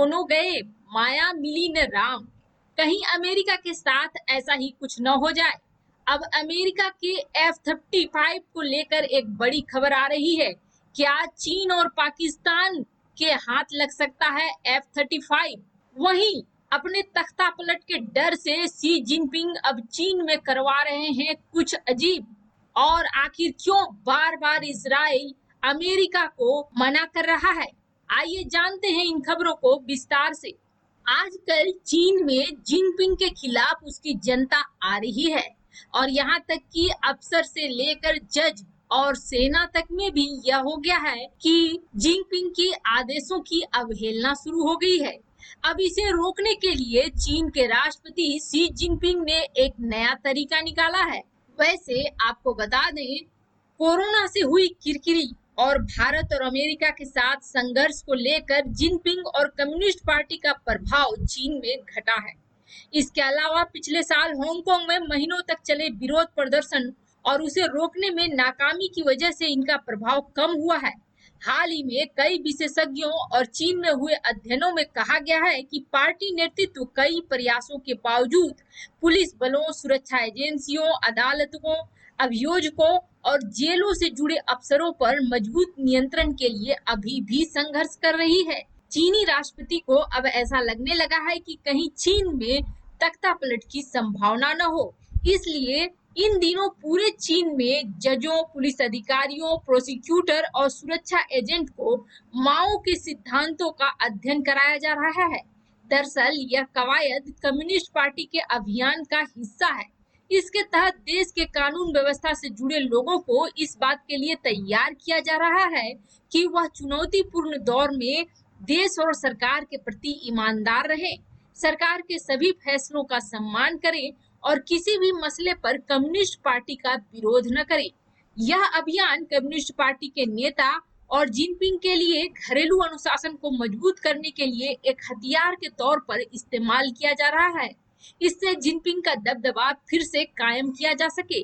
दोनों गए माया मिली न राम। कहीं अमेरिका के साथ ऐसा ही कुछ न हो जाए। अब अमेरिका के F-35 को लेकर एक बड़ी खबर आ रही है। क्या चीन और पाकिस्तान के हाथ लग सकता है F-35? वहीं अपने तख्ता पलट के डर से शी जिनपिंग अब चीन में करवा रहे हैं कुछ अजीब। और आखिर क्यों बार बार इजराइल अमेरिका को मना कर रहा है? आइए जानते हैं इन खबरों को विस्तार से। आजकल चीन में जिनपिंग के खिलाफ उसकी जनता आ रही है और यहाँ तक कि अफसर से लेकर जज और सेना तक में भी यह हो गया है कि जिनपिंग के आदेशों की अवहेलना शुरू हो गई है। अब इसे रोकने के लिए चीन के राष्ट्रपति शी जिनपिंग ने एक नया तरीका निकाला है। वैसे आपको बता दें, कोरोना से हुई किरकिरी और भारत और अमेरिका के साथ संघर्ष को लेकर जिनपिंग और कम्युनिस्ट पार्टी का प्रभाव चीन में घटा है। इसके अलावा पिछले साल हांगकांग में महीनों तक चले विरोध प्रदर्शन और उसे रोकने में नाकामी की वजह से इनका प्रभाव कम हुआ है। हाल ही में कई विशेषज्ञों और चीन में हुए अध्ययनों में कहा गया है कि पार्टी नेतृत्व कई प्रयासों के बावजूद पुलिस बलों, सुरक्षा एजेंसियों, अदालतों, अभियोजकों और जेलों से जुड़े अफसरों पर मजबूत नियंत्रण के लिए अभी भी संघर्ष कर रही है। चीनी राष्ट्रपति को अब ऐसा लगने लगा है कि कहीं चीन में तख्ता पलट की संभावना न हो, इसलिए इन दिनों पूरे चीन में जजों, पुलिस अधिकारियों, प्रोसिक्यूटर और सुरक्षा एजेंट को माओ के सिद्धांतों का अध्ययन कराया जा रहा है। दरअसल यह कवायद कम्युनिस्ट पार्टी के अभियान का हिस्सा है। इसके तहत देश के कानून व्यवस्था से जुड़े लोगों को इस बात के लिए तैयार किया जा रहा है कि वह चुनौतीपूर्ण दौर में देश और सरकार के प्रति ईमानदार रहे, सरकार के सभी फैसलों का सम्मान करें और किसी भी मसले पर कम्युनिस्ट पार्टी का विरोध न करें। यह अभियान कम्युनिस्ट पार्टी के नेता और जिनपिंग के लिए घरेलू अनुशासन को मजबूत करने के लिए एक हथियार के तौर पर इस्तेमाल किया जा रहा है। इससे जिनपिंग का दबदबा फिर से कायम किया जा सके।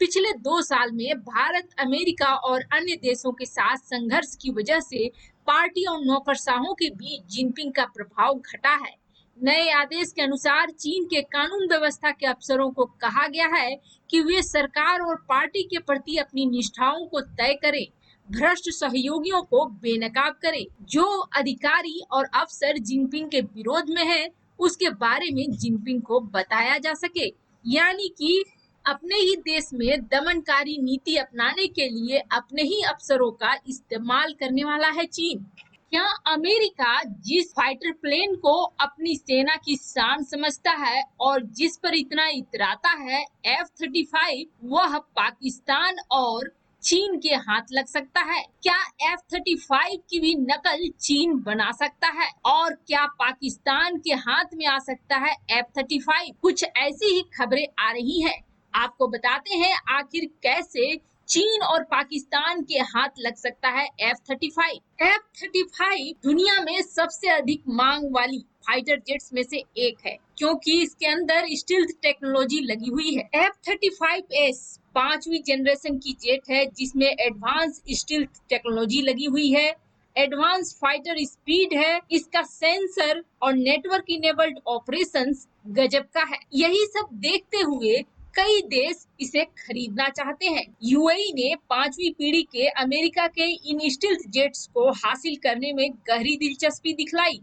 पिछले 2 साल में भारत, अमेरिका और अन्य देशों के साथ संघर्ष की वजह से पार्टी और नौकरशाहों के बीच जिनपिंग का प्रभाव घटा है। नए आदेश के अनुसार चीन के कानून व्यवस्था के अफसरों को कहा गया है कि वे सरकार और पार्टी के प्रति अपनी निष्ठाओं को तय करें, भ्रष्ट सहयोगियों को बेनकाब करें। जो अधिकारी और अफसर जिनपिंग के विरोध में है, उसके बारे में जिनपिंग को बताया जा सके। यानी कि अपने ही देश में दमनकारी नीति अपनाने के लिए अपने ही अफसरों का इस्तेमाल करने वाला है चीन। क्या अमेरिका जिस फाइटर प्लेन को अपनी सेना की शान समझता है और जिस पर इतना इतराता है, F-35, वह पाकिस्तान और चीन के हाथ लग सकता है? क्या F-35 की भी नकल चीन बना सकता है? और क्या पाकिस्तान के हाथ में आ सकता है F-35? कुछ ऐसी ही खबरें आ रही हैं। आपको बताते हैं आखिर कैसे चीन और पाकिस्तान के हाथ लग सकता है F-35। F-35 दुनिया में सबसे अधिक मांग वाली फाइटर जेट्स में से एक है, क्योंकि इसके अंदर स्टील्थ टेक्नोलॉजी लगी हुई है। F-35S 5वीं जनरेशन की जेट है, जिसमें एडवांस स्टील्थ टेक्नोलॉजी लगी हुई है, एडवांस फाइटर स्पीड है, इसका सेंसर और नेटवर्क इनेबल्ड ऑपरेशंस गजब का है। यही सब देखते हुए कई देश इसे खरीदना चाहते हैं। यूएई ने 5वीं पीढ़ी के अमेरिका के इन स्टील्थ जेट्स को हासिल करने में गहरी दिलचस्पी दिखलाई।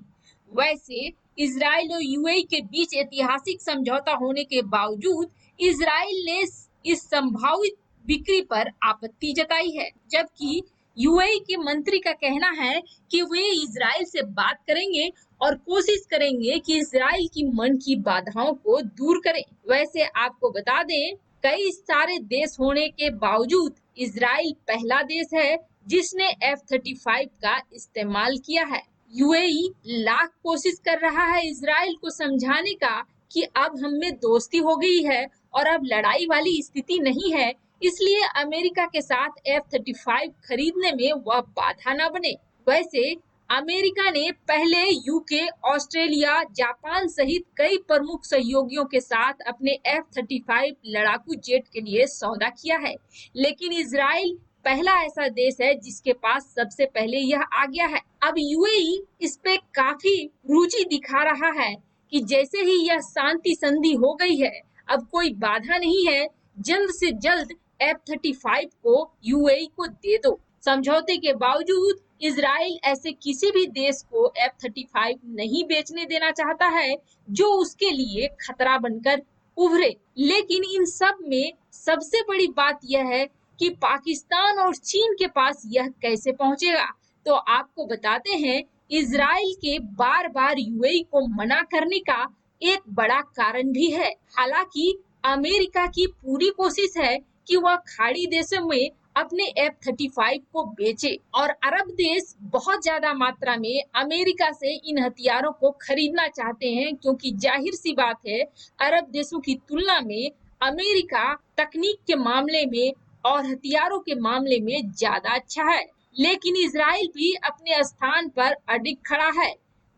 वैसे इजराइल और यूएई के बीच ऐतिहासिक समझौता होने के बावजूद इजराइल ने इस संभावित बिक्री पर आपत्ति जताई है, जबकि यूएई के मंत्री का कहना है कि वे इजराइल से बात करेंगे और कोशिश करेंगे कि इजराइल की मन की बाधाओं को दूर करें। वैसे आपको बता दें, कई सारे देश होने के बावजूद इजराइल पहला देश है जिसने F-35 का इस्तेमाल किया है। यूएई लाख कोशिश कर रहा है इजराइल को समझाने का कि अब हम में दोस्ती हो गई है और अब लड़ाई वाली स्थिति नहीं है, इसलिए अमेरिका के साथ F-35 खरीदने में वह बाधा न बने। वैसे अमेरिका ने पहले यूके, ऑस्ट्रेलिया, जापान सहित कई प्रमुख सहयोगियों के साथ अपने F-35 लड़ाकू जेट के लिए सौदा किया है, लेकिन इजराइल पहला ऐसा देश है जिसके पास सबसे पहले यह आ गया है। अब यूएई इस पे काफी रुचि दिखा रहा है कि जैसे ही यह शांति संधि हो गई है, अब कोई बाधा नहीं है, जल्द से जल्द F-35 को यूएई को दे दो। समझौते के बावजूद इजराइल ऐसे किसी भी देश को F-35 नहीं बेचने देना चाहता है जो उसके लिए खतरा बनकर उभरे। लेकिन इन सब में सबसे बड़ी बात यह है कि पाकिस्तान और चीन के पास यह कैसे पहुंचेगा। तो आपको बताते हैं, इजराइल के बार बार यूएई को मना करने का एक बड़ा कारण भी है। हालांकि अमेरिका की पूरी कोशिश है कि वह खाड़ी देशों में अपने F-35 को बेचे और अरब देश बहुत ज्यादा मात्रा में अमेरिका से इन हथियारों को खरीदना चाहते हैं, क्योंकि जाहिर सी बात है अरब देशों की तुलना में अमेरिका तकनीक के मामले में और हथियारों के मामले में ज्यादा अच्छा है। लेकिन इजराइल भी अपने स्थान पर अडिग खड़ा है।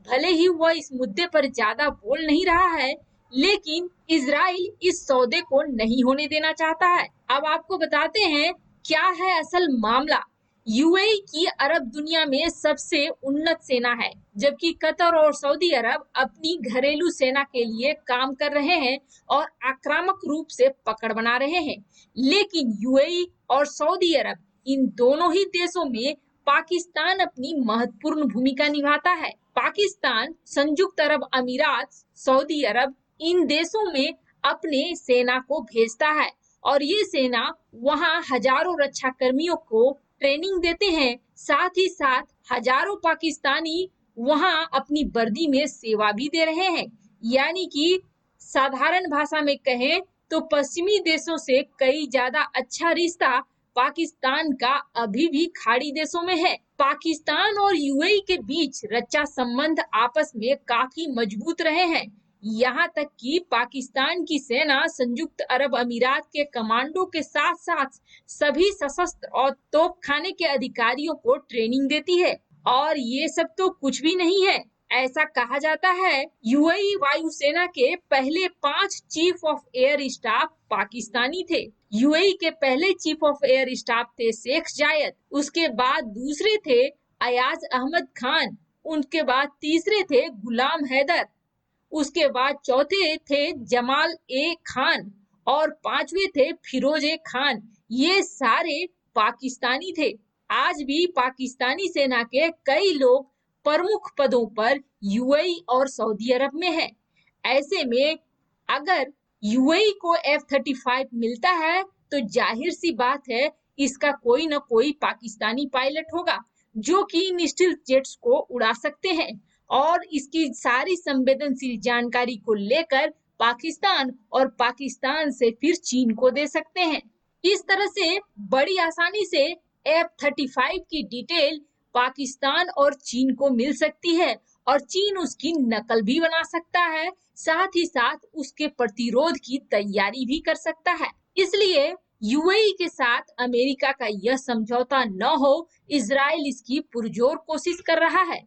भले ही वह इस मुद्दे पर ज्यादा बोल नहीं रहा है, लेकिन इजराइल इस सौदे को नहीं होने देना चाहता है। अब आपको बताते हैं क्या है असल मामला। यूएई की अरब दुनिया में सबसे उन्नत सेना है, जबकि कतर और सऊदी अरब अपनी घरेलू सेना के लिए काम कर रहे हैं और आक्रामक रूप से पकड़ बना रहे हैं। लेकिन यूएई और सऊदी अरब, इन दोनों ही देशों में पाकिस्तान अपनी महत्वपूर्ण भूमिका निभाता है। पाकिस्तान, संयुक्त अरब अमीरात, सऊदी अरब, इन देशों में अपने सेना को भेजता है और ये सेना वहां हजारों रक्षा कर्मियों को ट्रेनिंग देते हैं। साथ ही साथ हजारों पाकिस्तानी वहां अपनी वर्दी में सेवा भी दे रहे हैं। यानी कि साधारण भाषा में कहें तो पश्चिमी देशों से कई ज्यादा अच्छा रिश्ता पाकिस्तान का अभी भी खाड़ी देशों में है। पाकिस्तान और यूएई के बीच रक्षा संबंध आपस में काफी मजबूत रहे हैं। यहाँ तक कि पाकिस्तान की सेना संयुक्त अरब अमीरात के कमांडो के साथ साथ सभी सशस्त्र और तोपखाने के अधिकारियों को ट्रेनिंग देती है। और ये सब तो कुछ भी नहीं है। ऐसा कहा जाता है यूएई वायुसेना के पहले 5 chief of air staff Pakistani थे। यूएई के पहले चीफ ऑफ एयर स्टाफ थे शेख जायद, उसके बाद दूसरे थे अयाज अहमद खान, उनके बाद तीसरे थे गुलाम हैदर, उसके बाद चौथे थे जमाल ए खान और पांचवे थे फिरोज ए खान। ये सारे पाकिस्तानी थे। आज भी पाकिस्तानी सेना के कई लोग प्रमुख पदों पर यूएई और सऊदी अरब में हैं। ऐसे में अगर यूएई को F-35 मिलता है तो जाहिर सी बात है इसका कोई न कोई पाकिस्तानी पायलट होगा जो कि इन स्टील्थ जेट्स को उड़ा सकते हैं और इसकी सारी संवेदनशील जानकारी को लेकर पाकिस्तान और पाकिस्तान से फिर चीन को दे सकते हैं। इस तरह से बड़ी आसानी से F-35 की डिटेल पाकिस्तान और चीन को मिल सकती है और चीन उसकी नकल भी बना सकता है, साथ ही साथ उसके प्रतिरोध की तैयारी भी कर सकता है। इसलिए यूएई के साथ अमेरिका का यह समझौता न हो, इजराइल इसकी पुरजोर कोशिश कर रहा है।